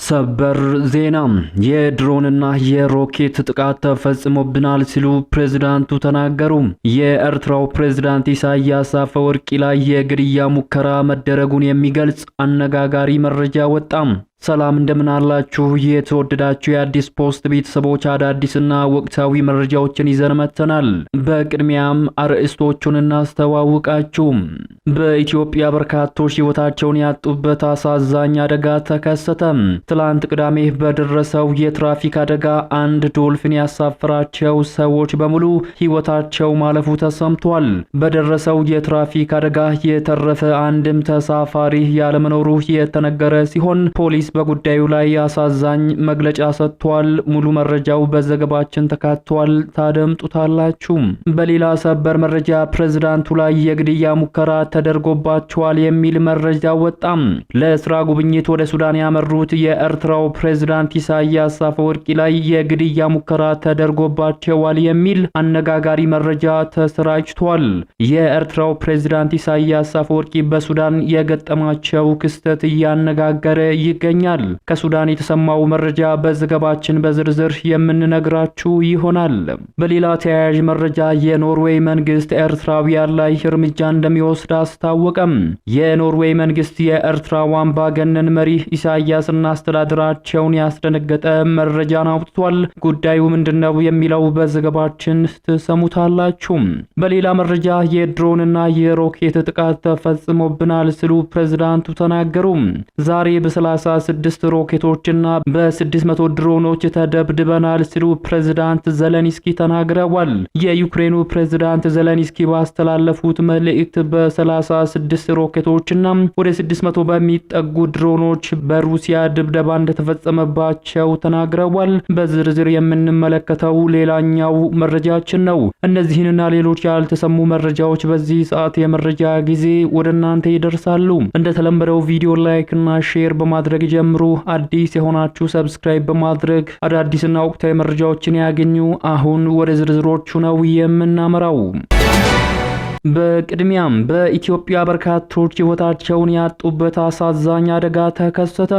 ሰበር ዜና የድሮንና የሮኬት ጥቃት ተፈጽሞብናል ሲሉ ፕሬዝዳንቱ ተናገሩ። የኤርትራው ፕሬዝዳንት ኢሳያስ አፈወርቂ ላይ የግድያ ሙከራ መደረጉን የሚገልጽ አነጋጋሪ መረጃ ወጣ። ሰላም እንደምን አላችሁ የተወደዳችሁ የአዲስ ፖስት ቤተሰቦች፣ አዳዲስና ወቅታዊ መረጃዎችን ይዘን መጥተናል። በቅድሚያም አርዕስቶቹን እናስተዋውቃችሁ። በኢትዮጵያ በርካቶች ሕይወታቸውን ያጡበት አሳዛኝ አደጋ ተከሰተ። ትላንት ቅዳሜ በደረሰው የትራፊክ አደጋ አንድ ዶልፊን ያሳፈራቸው ሰዎች በሙሉ ሕይወታቸው ማለፉ ተሰምቷል። በደረሰው የትራፊክ አደጋ የተረፈ አንድም ተሳፋሪ ያለመኖሩ የተነገረ ሲሆን ፖሊስ በጉዳዩ ላይ አሳዛኝ መግለጫ ሰጥቷል። ሙሉ መረጃው በዘገባችን ተካቷል፣ ታደምጡታላችሁ። በሌላ ሰበር መረጃ ፕሬዝዳንቱ ላይ የግድያ ሙከራ ተደርጎባቸዋል የሚል መረጃ ወጣ። ለስራ ጉብኝት ወደ ሱዳን ያመሩት የኤርትራው ፕሬዝዳንት ኢሳያስ አፈወርቂ ላይ የግድያ ሙከራ ተደርጎባቸዋል የሚል አነጋጋሪ መረጃ ተሰራጭቷል። የኤርትራው ፕሬዝዳንት ኢሳያስ አፈወርቂ በሱዳን የገጠማቸው ክስተት እያነጋገረ ይገኛል። ከሱዳን የተሰማው መረጃ በዘገባችን በዝርዝር የምንነግራችሁ ይሆናል። በሌላ ተያያዥ መረጃ የኖርዌይ መንግስት ኤርትራውያን ላይ እርምጃ እንደሚወስድ አስታወቀም። የኖርዌይ መንግስት የኤርትራ አምባገነን መሪ ኢሳያስና አስተዳደራቸውን ያስደነገጠ መረጃን አውጥቷል። ጉዳዩ ምንድነው የሚለው በዘገባችን ትሰሙታላችሁ። በሌላ መረጃ የድሮንና የሮኬት ጥቃት ተፈጽሞብናል ሲሉ ፕሬዝዳንቱ ተናገሩ። ዛሬ በ36 ሮኬቶችና በ600 ድሮኖች ተደብድበናል ሲሉ ፕሬዝዳንት ዘለንስኪ ተናግረዋል። የዩክሬኑ ፕሬዝዳንት ዘለንስኪ ባስተላለፉት መልእክት በ36 ሮኬቶችና ወደ 600 በሚጠጉ ድሮኖች በሩሲያ ድብደባ እንደተፈጸመባቸው ተናግረዋል። በዝርዝር የምንመለከተው ሌላኛው መረጃችን ነው። እነዚህንና ሌሎች ያልተሰሙ መረጃዎች በዚህ ሰዓት የመረጃ ጊዜ ወደ እናንተ ይደርሳሉ። እንደተለመደው ቪዲዮ ላይክ እና ሼር በማድረግ ጀምሩ። አዲስ የሆናችሁ ሰብስክራይብ በማድረግ አዳዲስና ወቅታዊ መረጃዎችን ያገኙ። አሁን ወደ ዝርዝሮቹ ነው የምናመራው። በቅድሚያም በኢትዮጵያ በርካቶች ሕይወታቸውን ያጡበት አሳዛኝ አደጋ ተከሰተ።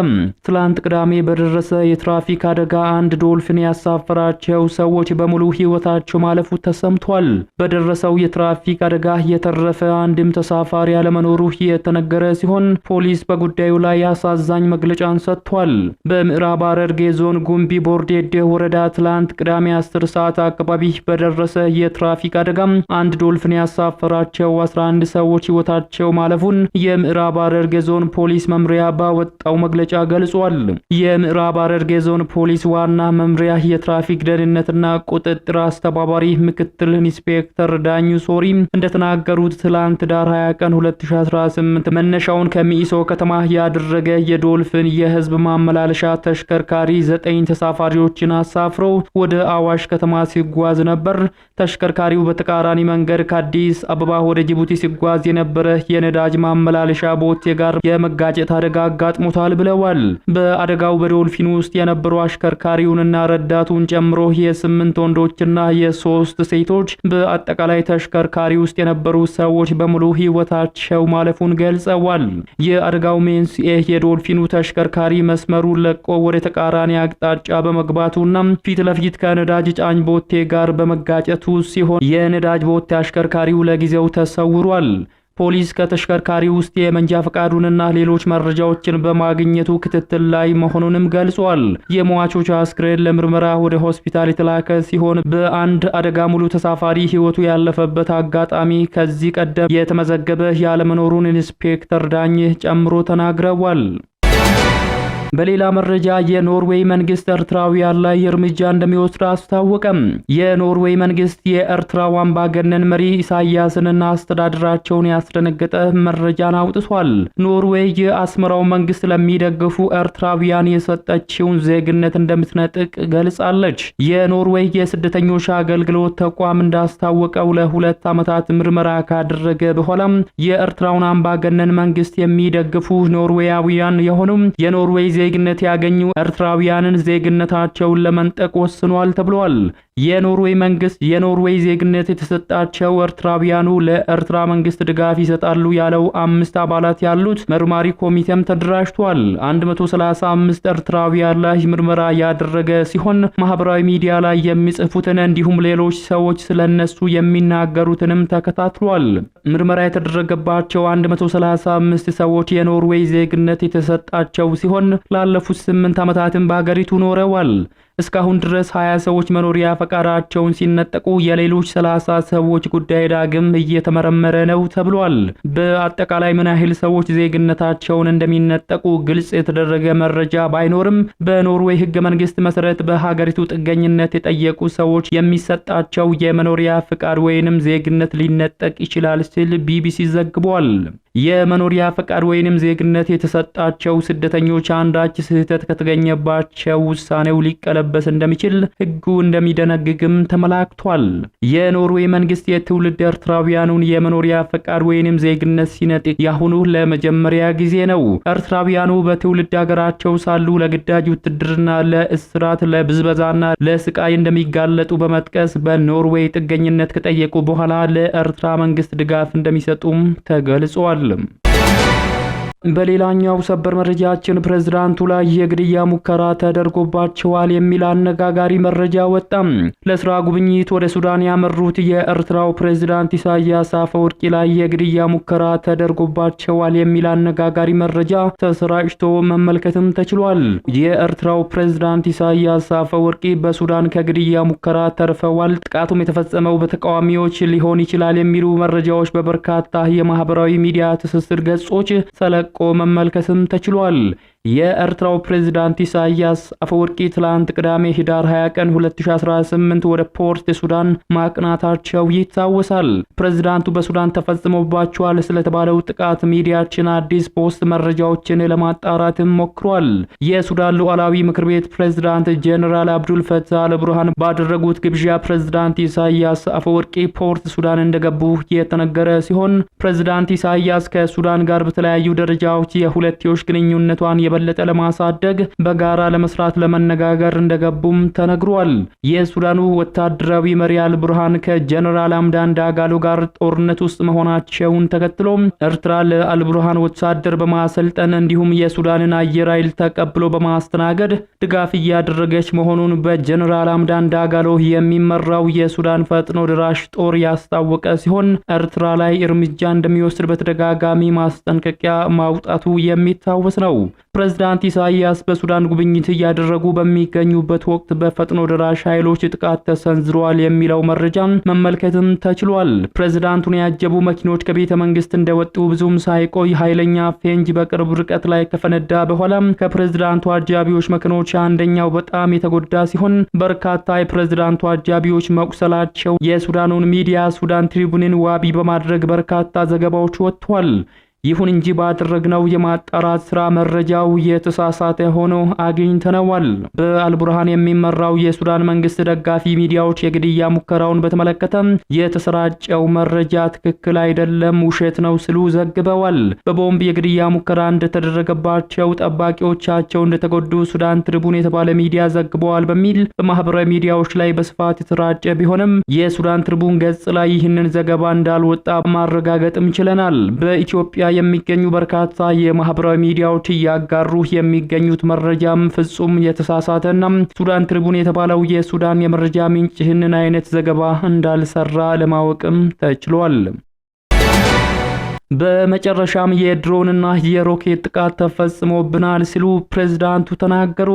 ትላንት ቅዳሜ በደረሰ የትራፊክ አደጋ አንድ ዶልፊን ያሳፈራቸው ሰዎች በሙሉ ሕይወታቸው ማለፉ ተሰምቷል። በደረሰው የትራፊክ አደጋ የተረፈ አንድም ተሳፋሪ ያለመኖሩ የተነገረ ሲሆን ፖሊስ በጉዳዩ ላይ አሳዛኝ መግለጫን ሰጥቷል። በምዕራብ ሐረርጌ ዞን ጉምቢ ቦርዴዴ ወረዳ ትላንት ቅዳሜ 10 ሰዓት አካባቢ በደረሰ የትራፊክ አደጋ አንድ ዶልፊን ያሳፈራ 11 ሰዎች ሕይወታቸው ማለፉን የምዕራብ ሐረርጌ ዞን ፖሊስ መምሪያ ባወጣው መግለጫ ገልጿል። የምዕራብ ሐረርጌ ዞን ፖሊስ ዋና መምሪያ የትራፊክ ደህንነትና ቁጥጥር አስተባባሪ ምክትል ኢንስፔክተር ዳኙ ሶሪ እንደተናገሩት ትላንት ዳር 20 ቀን 2018 መነሻውን ከሚኢሶ ከተማ ያደረገ የዶልፊን የህዝብ ማመላለሻ ተሽከርካሪ 9 ተሳፋሪዎችን አሳፍሮ ወደ አዋሽ ከተማ ሲጓዝ ነበር። ተሽከርካሪው በተቃራኒ መንገድ ከአዲስ አበባ ወደ ጅቡቲ ሲጓዝ የነበረ የነዳጅ ማመላለሻ ቦቴ ጋር የመጋጨት አደጋ አጋጥሞታል ብለዋል። በአደጋው በዶልፊኑ ውስጥ የነበሩ አሽከርካሪውንና ረዳቱን ጨምሮ የ8 ወንዶችና የ3 ሴቶች በአጠቃላይ ተሽከርካሪ ውስጥ የነበሩ ሰዎች በሙሉ ሕይወታቸው ማለፉን ገልጸዋል። የአደጋው መንስኤ የዶልፊኑ ተሽከርካሪ መስመሩን ለቆ ወደ ተቃራኒ አቅጣጫ በመግባቱና ፊት ለፊት ከነዳጅ ጫኝ ቦቴ ጋር በመጋጨቱ ሲሆን የነዳጅ ቦቴ አሽከርካሪው ለጊዜው ተሰውሯል። ፖሊስ ከተሽከርካሪው ውስጥ የመንጃ ፈቃዱንና ሌሎች መረጃዎችን በማግኘቱ ክትትል ላይ መሆኑንም ገልጿል። የሟቾች አስክሬን ለምርመራ ወደ ሆስፒታል የተላከ ሲሆን በአንድ አደጋ ሙሉ ተሳፋሪ ሕይወቱ ያለፈበት አጋጣሚ ከዚህ ቀደም የተመዘገበ ያለመኖሩን ኢንስፔክተር ዳኝ ጨምሮ ተናግረዋል። በሌላ መረጃ የኖርዌይ መንግስት ኤርትራውያን ላይ እርምጃ እንደሚወስድ አስታወቀም። የኖርዌይ መንግስት የኤርትራው አምባገነን መሪ ኢሳያስንና አስተዳደራቸውን ያስደነገጠ መረጃን አውጥቷል። ኖርዌይ የአስመራው መንግስት ለሚደግፉ ኤርትራውያን የሰጠችውን ዜግነት እንደምትነጥቅ ገልጻለች። የኖርዌይ የስደተኞች አገልግሎት ተቋም እንዳስታወቀው ለ2 ዓመታት ምርመራ ካደረገ በኋላም የኤርትራውን አምባገነን መንግስት የሚደግፉ ኖርዌያውያን የሆኑ የኖርዌይ ዜግነት ያገኙ ኤርትራውያንን ዜግነታቸውን ለመንጠቅ ወስኗል ተብሏል። የኖርዌይ መንግስት የኖርዌይ ዜግነት የተሰጣቸው ኤርትራውያኑ ለኤርትራ መንግስት ድጋፍ ይሰጣሉ ያለው 5 አባላት ያሉት መርማሪ ኮሚቴም ተደራጅቷል። 135 ኤርትራውያን ላይ ምርመራ ያደረገ ሲሆን ማህበራዊ ሚዲያ ላይ የሚጽፉትን እንዲሁም ሌሎች ሰዎች ስለነሱ የሚናገሩትንም ተከታትሏል። ምርመራ የተደረገባቸው 135 ሰዎች የኖርዌይ ዜግነት የተሰጣቸው ሲሆን ላለፉት 8 ዓመታትም በአገሪቱ ኖረዋል። እስካሁን ድረስ 20 ሰዎች መኖሪያ ፈቃዳቸውን ሲነጠቁ የሌሎች 30 ሰዎች ጉዳይ ዳግም እየተመረመረ ነው ተብሏል። በአጠቃላይ ምን ያህል ሰዎች ዜግነታቸውን እንደሚነጠቁ ግልጽ የተደረገ መረጃ ባይኖርም በኖርዌይ ህገ መንግስት መሰረት በሀገሪቱ ጥገኝነት የጠየቁ ሰዎች የሚሰጣቸው የመኖሪያ ፈቃድ ወይንም ዜግነት ሊነጠቅ ይችላል ሲል ቢቢሲ ዘግቧል። የመኖሪያ ፈቃድ ወይንም ዜግነት የተሰጣቸው ስደተኞች አንዳች ስህተት ከተገኘባቸው ውሳኔው ሊቀለበስ እንደሚችል ህጉ እንደሚደነግግም ተመላክቷል። የኖርዌይ መንግስት የትውልድ ኤርትራውያኑን የመኖሪያ ፈቃድ ወይንም ዜግነት ሲነጥቅ ያሁኑ ለመጀመሪያ ጊዜ ነው። ኤርትራውያኑ በትውልድ ሀገራቸው ሳሉ ለግዳጅ ውትድርና፣ ለእስራት፣ ለብዝበዛና ለስቃይ እንደሚጋለጡ በመጥቀስ በኖርዌይ ጥገኝነት ከጠየቁ በኋላ ለኤርትራ መንግስት ድጋፍ እንደሚሰጡም ተገልጿል። በሌላኛው ሰበር መረጃችን ፕሬዝዳንቱ ላይ የግድያ ሙከራ ተደርጎባቸዋል የሚል አነጋጋሪ መረጃ ወጣም። ለስራ ጉብኝት ወደ ሱዳን ያመሩት የኤርትራው ፕሬዝዳንት ኢሳያስ አፈወርቂ ላይ የግድያ ሙከራ ተደርጎባቸዋል የሚል አነጋጋሪ መረጃ ተሰራጭቶ መመልከትም ተችሏል። የኤርትራው ፕሬዝዳንት ኢሳያስ አፈወርቂ በሱዳን ከግድያ ሙከራ ተርፈዋል፣ ጥቃቱም የተፈጸመው በተቃዋሚዎች ሊሆን ይችላል የሚሉ መረጃዎች በበርካታ የማህበራዊ ሚዲያ ትስስር ገጾች ሰለቆ መመልከትም ተችሏል። የኤርትራው ፕሬዝዳንት ኢሳያስ አፈወርቂ ትላንት ቅዳሜ ህዳር 20 ቀን 2018 ወደ ፖርት ሱዳን ማቅናታቸው ይታወሳል። ፕሬዝዳንቱ በሱዳን ተፈጽሞባቸዋል ስለተባለው ጥቃት ሚዲያችን አዲስ ፖስት መረጃዎችን ለማጣራትም ሞክሯል። የሱዳን ሉዓላዊ ምክር ቤት ፕሬዝዳንት ጄኔራል አብዱል ፈታህ አልቡርሃን ባደረጉት ግብዣ ፕሬዝዳንት ኢሳያስ አፈወርቂ ፖርት ሱዳን እንደገቡ የተነገረ ሲሆን ፕሬዝዳንት ኢሳያስ ከሱዳን ጋር በተለያዩ ደረጃዎች የሁለትዮሽ ግንኙነቷን የበለጠ ለማሳደግ በጋራ ለመስራት ለመነጋገር እንደገቡም ተነግሯል። የሱዳኑ ወታደራዊ መሪ አልቡርሃን ከጀነራል አምዳን ዳጋሎ ጋር ጦርነት ውስጥ መሆናቸውን ተከትሎ ኤርትራ ለአልቡርሃን ወታደር በማሰልጠን እንዲሁም የሱዳንን አየር ኃይል ተቀብሎ በማስተናገድ ድጋፍ እያደረገች መሆኑን በጀነራል አምዳን ዳጋሎ የሚመራው የሱዳን ፈጥኖ ድራሽ ጦር ያስታወቀ ሲሆን ኤርትራ ላይ እርምጃ እንደሚወስድ በተደጋጋሚ ማስጠንቀቂያ ማውጣቱ የሚታወስ ነው። ፕሬዝዳንት ኢሳያስ በሱዳን ጉብኝት እያደረጉ በሚገኙበት ወቅት በፈጥኖ ደራሽ ኃይሎች ጥቃት ተሰንዝሯል የሚለው መረጃን መመልከትም ተችሏል። ፕሬዝዳንቱን ያጀቡ መኪኖች ከቤተ መንግስት እንደወጡ ብዙም ሳይቆይ ኃይለኛ ፌንጅ በቅርብ ርቀት ላይ ከፈነዳ በኋላ ከፕሬዝዳንቱ አጃቢዎች መኪኖች አንደኛው በጣም የተጎዳ ሲሆን በርካታ የፕሬዝዳንቱ አጃቢዎች መቁሰላቸው የሱዳኑን ሚዲያ ሱዳን ትሪቡንን ዋቢ በማድረግ በርካታ ዘገባዎች ወጥቷል። ይሁን እንጂ ባደረግነው የማጣራት ስራ መረጃው የተሳሳተ ሆኖ አግኝተነዋል። በአልቡርሃን የሚመራው የሱዳን መንግስት ደጋፊ ሚዲያዎች የግድያ ሙከራውን በተመለከተ የተሰራጨው መረጃ ትክክል አይደለም፣ ውሸት ነው ሲሉ ዘግበዋል። በቦምብ የግድያ ሙከራ እንደተደረገባቸው ጠባቂዎቻቸው እንደተጎዱ ሱዳን ትሪቡን የተባለ ሚዲያ ዘግበዋል በሚል በማህበራዊ ሚዲያዎች ላይ በስፋት የተሰራጨ ቢሆንም የሱዳን ትሪቡን ገጽ ላይ ይህንን ዘገባ እንዳልወጣ ማረጋገጥም ችለናል። በኢትዮጵያ የሚገኙ በርካታ የማህበራዊ ሚዲያዎች እያጋሩ የሚገኙት መረጃም ፍጹም የተሳሳተና ሱዳን ትሪቡን የተባለው የሱዳን የመረጃ ምንጭ ይህንን አይነት ዘገባ እንዳልሰራ ለማወቅም ተችሏል። በመጨረሻም የድሮንና የሮኬት ጥቃት ተፈጽሞብናል ሲሉ ፕሬዝዳንቱ ተናገሩ።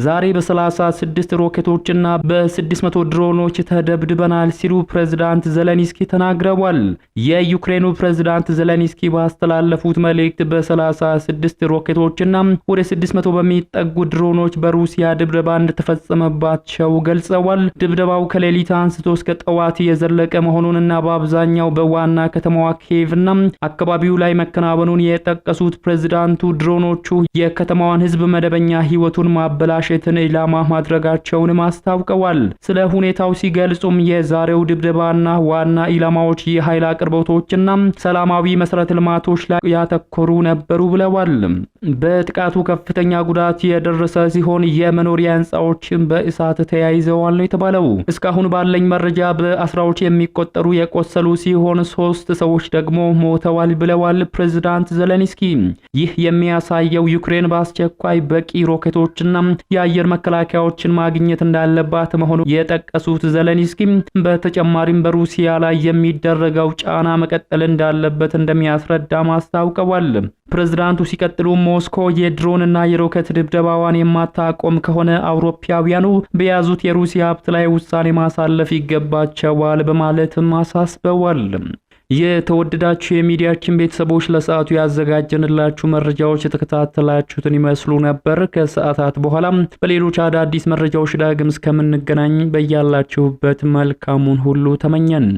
ዛሬ በ36 ሮኬቶችና በ600 ድሮኖች ተደብድበናል ሲሉ ፕሬዝዳንት ዘለንስኪ ተናግረዋል። የዩክሬኑ ፕሬዝዳንት ዘለንስኪ ባስተላለፉት መልእክት በ36 ሮኬቶችና ወደ 600 በሚጠጉ ድሮኖች በሩሲያ ድብደባ እንደተፈጸመባቸው ገልጸዋል። ድብደባው ከሌሊት አንስቶ እስከ ጠዋት የዘለቀ መሆኑንና በአብዛኛው በዋና ከተማዋ ኪየቭና አካባቢው ላይ መከናወኑን የጠቀሱት ፕሬዝዳንቱ ድሮኖቹ የከተማዋን ህዝብ መደበኛ ህይወቱን ማበላሸትን ኢላማ ማድረጋቸውን አስታውቀዋል። ስለ ሁኔታው ሲገልጹም የዛሬው ድብደባና ዋና ኢላማዎች የኃይል አቅርቦቶችና ሰላማዊ መሰረተ ልማቶች ላይ ያተኮሩ ነበሩ ብለዋል። በጥቃቱ ከፍተኛ ጉዳት የደረሰ ሲሆን የመኖሪያ ህንጻዎችን በእሳት ተያይዘዋል ነው የተባለው። እስካሁን ባለኝ መረጃ በአስራዎች የሚቆጠሩ የቆሰሉ ሲሆን 3 ሰዎች ደግሞ ሞተዋል ብለዋል ፕሬዝዳንት ዘለንስኪ። ይህ የሚያሳየው ዩክሬን በአስቸኳይ በቂ ሮኬቶችና የአየር መከላከያዎችን ማግኘት እንዳለባት መሆኑ የጠቀሱት ዘለንስኪ በተጨማሪም በሩሲያ ላይ የሚደረገው ጫና መቀጠል እንዳለበት እንደሚያስረዳ አስታውቀዋል። ፕሬዝዳንቱ ሲቀጥሉ ሞስኮ የድሮንና የሮኬት ድብደባዋን የማታቆም ከሆነ አውሮፓውያኑ በያዙት የሩሲያ ሀብት ላይ ውሳኔ ማሳለፍ ይገባቸዋል በማለትም አሳስበዋል። የተወደዳችሁ የሚዲያችን ቤተሰቦች ለሰዓቱ ያዘጋጀንላችሁ መረጃዎች የተከታተላችሁትን ይመስሉ ነበር። ከሰዓታት በኋላ በሌሎች አዳዲስ መረጃዎች ዳግም እስከምንገናኝ በያላችሁበት መልካሙን ሁሉ ተመኘን።